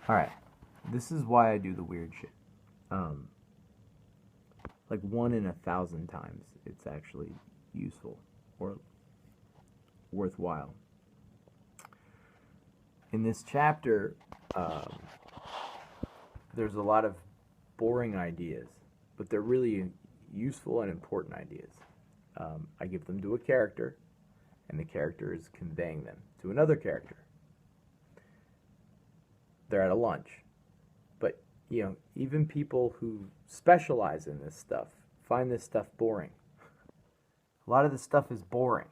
Alright, this is why I do the weird shit. Um, like 1 in 1,000 times it's actually useful or worthwhile. In this chapter, um, there's a lot of boring ideas, but they're really useful and important ideas. I give them to a character, and the character is conveying them to another character. They're at a lunch. But, even people who specialize in this stuff find this stuff boring. A lot of this stuff is boring.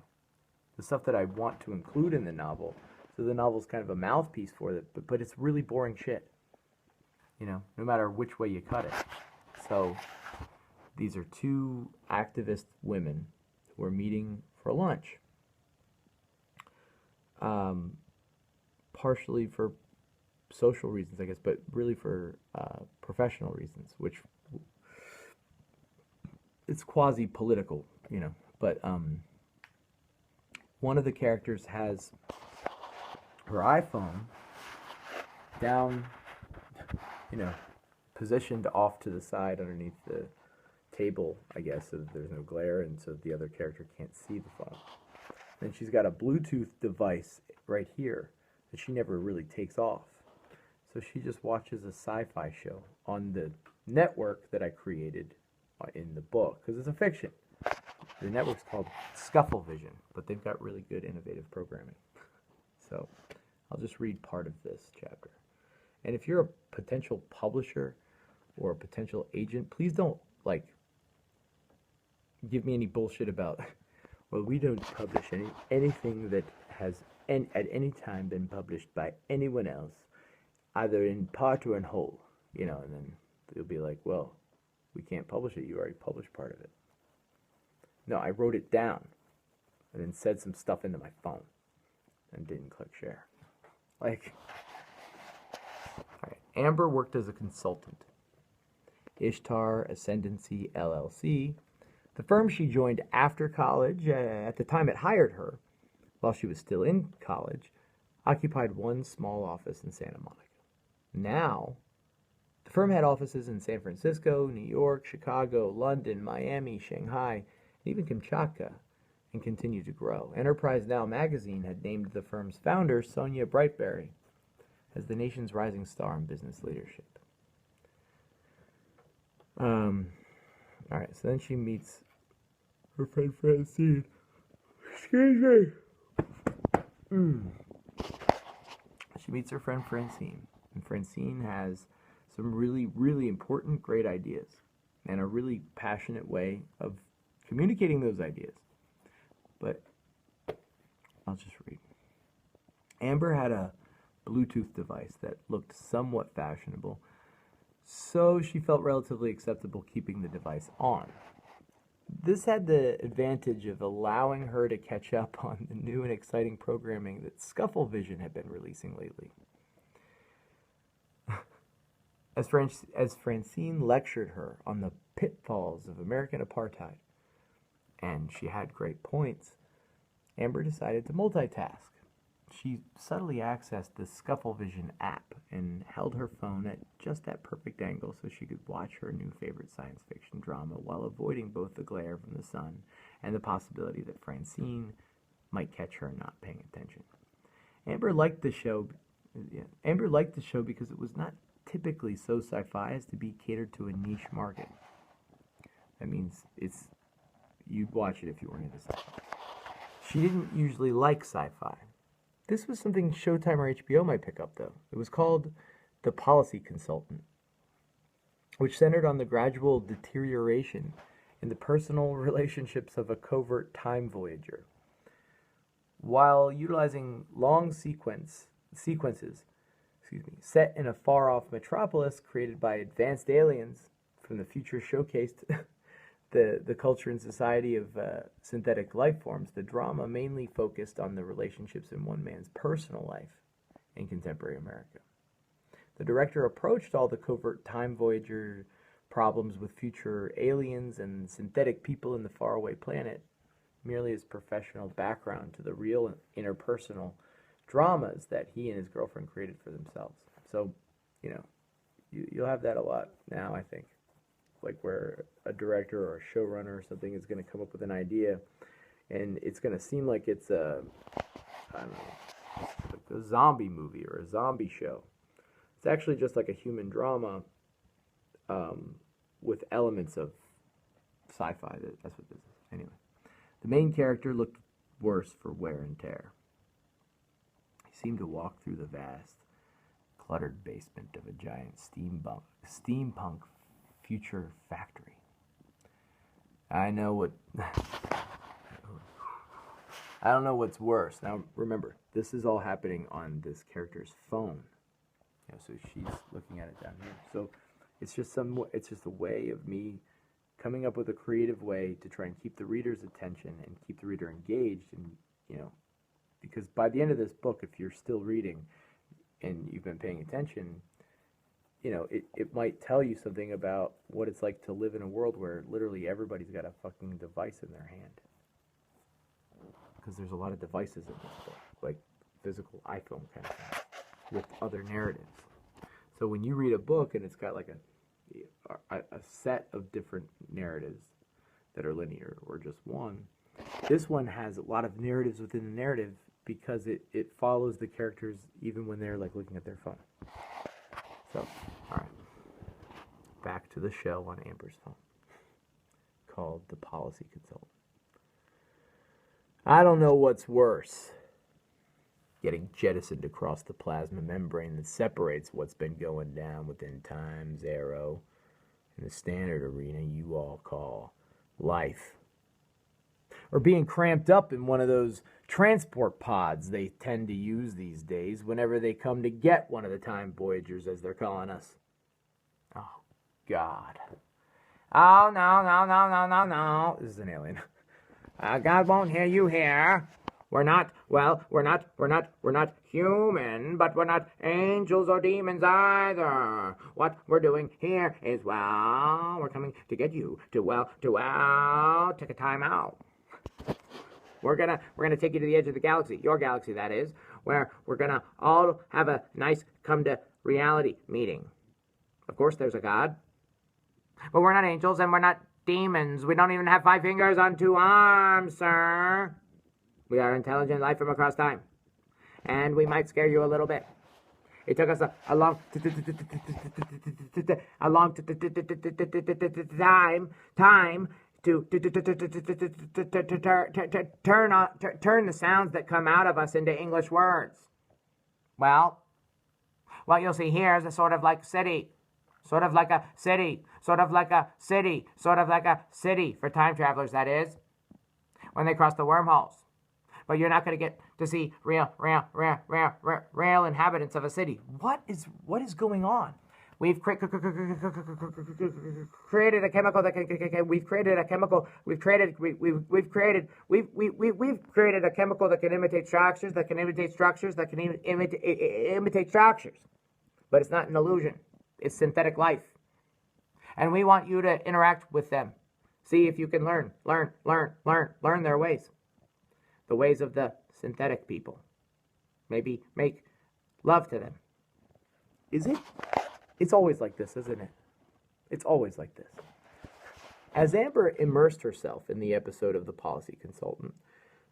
The stuff that I want to include in the novel. So the novel's kind of a mouthpiece for it, but it's really boring shit. No matter which way you cut it. So these are two activist women who are meeting for lunch. Partially for social reasons, I guess, but really for professional reasons, which it's quasi-political, But one of the characters has her iPhone down, positioned off to the side underneath the table, I guess, so that there's no glare and so the other character can't see the phone. Then she's got a Bluetooth device right here that she never really takes off. So she just watches a sci-fi show on the network that I created in the book, because it's a fiction. The network's called Scuffle Vision, but they've got really good innovative programming. So I'll just read part of this chapter. And if you're a potential publisher or a potential agent, please don't, give me any bullshit about, well, we don't publish anything that has at any time been published by anyone else, either in part or in whole, and then they'll be like, well, we can't publish it. You already published part of it. No, I wrote it down and then said some stuff into my phone and didn't click share. All right. Amber worked as a consultant. Ishtar Ascendancy LLC, the firm she joined after college, at the time it hired her, while she was still in college, occupied one small office in Santa Monica. Now, the firm had offices in San Francisco, New York, Chicago, London, Miami, Shanghai, and even Kamchatka, and continued to grow. Enterprise Now magazine had named the firm's founder, Sonia Brightberry, as the nation's rising star in business leadership. All right, so then she meets her friend Francine. Excuse me. She meets her friend Francine, and Francine has some really, really important, great ideas, and a really passionate way of communicating those ideas. But I'll just read. Amber had a Bluetooth device that looked somewhat fashionable, so she felt relatively acceptable keeping the device on. This had the advantage of allowing her to catch up on the new and exciting programming that Scuffle Vision had been releasing lately. As Francine lectured her on the pitfalls of American apartheid, and she had great points, Amber decided to multitask. She subtly accessed the Scuffle Vision app and held her phone at just that perfect angle so she could watch her new favorite science fiction drama while avoiding both the glare from the sun and the possibility that Francine might catch her not paying attention. Amber liked the show because it was not typically so sci-fi as to be catered to a niche market. That means you'd watch it if you weren't into sci-fi. She didn't usually like sci-fi. This was something Showtime or HBO might pick up, though. It was called The Policy Consultant, which centered on the gradual deterioration in the personal relationships of a covert time voyager. While utilizing long sequences set in a far-off metropolis created by advanced aliens from the future showcased the culture and society of synthetic life forms, the drama mainly focused on the relationships in one man's personal life in contemporary America. The director approached all the covert time voyager problems with future aliens and synthetic people in the faraway planet merely as professional background to the real interpersonal dramas that he and his girlfriend created for themselves. So you know, you'll have that a lot now, I think. Like where a director or a showrunner or something is going to come up with an idea, and it's going to seem like it's I don't know, like a zombie movie or a zombie show. It's actually just like a human drama um, with elements of sci-fi. That's what this is. Anyway, the main character looked worse for wear and tear. He seemed to walk through the vast, cluttered basement of a giant steampunk future factory. I know what. I don't know what's worse. Now remember, this is all happening on this character's phone. So she's looking at it down here. So it's just a way of me coming up with a creative way to try and keep the reader's attention and keep the reader engaged, and because by the end of this book, if you're still reading and you've been paying attention, it might tell you something about what it's like to live in a world where literally everybody's got a fucking device in their hand. Because there's a lot of devices in this book, like physical iPhone kind of thing, with other narratives. So when you read a book and it's got like a set of different narratives that are linear or just one, this one has a lot of narratives within the narrative because it follows the characters even when they're like looking at their phone. So, all right, back to the show on Amber's phone called The Policy Consultant. I don't know what's worse. Getting jettisoned across the plasma membrane that separates what's been going down within Time's Arrow in the standard arena you all call life. Or being cramped up in one of those transport pods they tend to use these days whenever they come to get one of the Time Voyagers, as they're calling us. Oh, God. Oh, no. This is an alien. God won't hear you here. We're not human, but we're not angels or demons either. What we're doing here is, we're coming to get you to take a time out. We're gonna take you to the edge of the galaxy, your galaxy that is, where we're gonna all have a nice come to reality meeting. Of course there's a God. But we're not angels and we're not demons. We don't even have 5 fingers on 2 arms, sir. We are intelligent life from across time. And we might scare you a little bit. It took us a long time to turn the sounds that come out of us into English words. Well, what you'll see here is a sort of like city. Sort of like a city. Sort of like a city. Sort of like a city for time travelers, that is. When they cross the wormholes. But you're not going to get to see real inhabitants of a city. What is going on? We've created a chemical that can. We've created a chemical. We've created a chemical that can imitate structures. That can imitate structures. That can imitate structures. But it's not an illusion. It's synthetic life, and we want you to interact with them. See if you can learn their ways. The ways of the synthetic people. Maybe make love to them. Is it? It's always like this, isn't it? It's always like this. As Amber immersed herself in the episode of The Policy Consultant,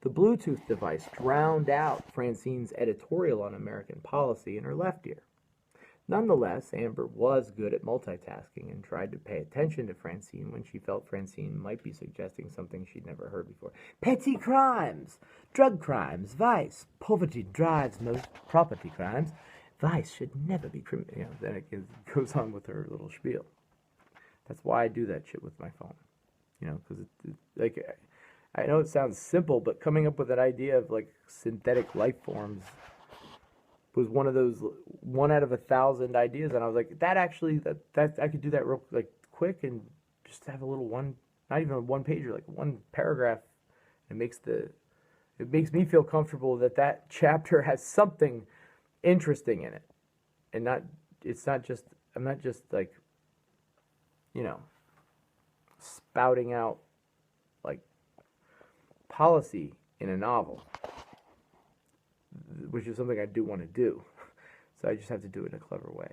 the Bluetooth device drowned out Francine's editorial on American policy in her left ear. Nonetheless, Amber was good at multitasking and tried to pay attention to Francine when she felt Francine might be suggesting something she'd never heard before. Petty crimes, drug crimes, vice, poverty drives most property crimes. Vice should never be criminal. Then it goes on with her little spiel. That's why I do that shit with my phone. Because like I know it sounds simple, but coming up with an idea of like synthetic life forms was one of those 1 out of 1,000 ideas, and I was like, that I could do that real like quick and just have a little not even a 1-pager, like 1 paragraph. It makes me feel comfortable that chapter has something interesting in it, and I'm not just like spouting out like policy in a novel, which is something I do want to do. So I just have to do it in a clever way.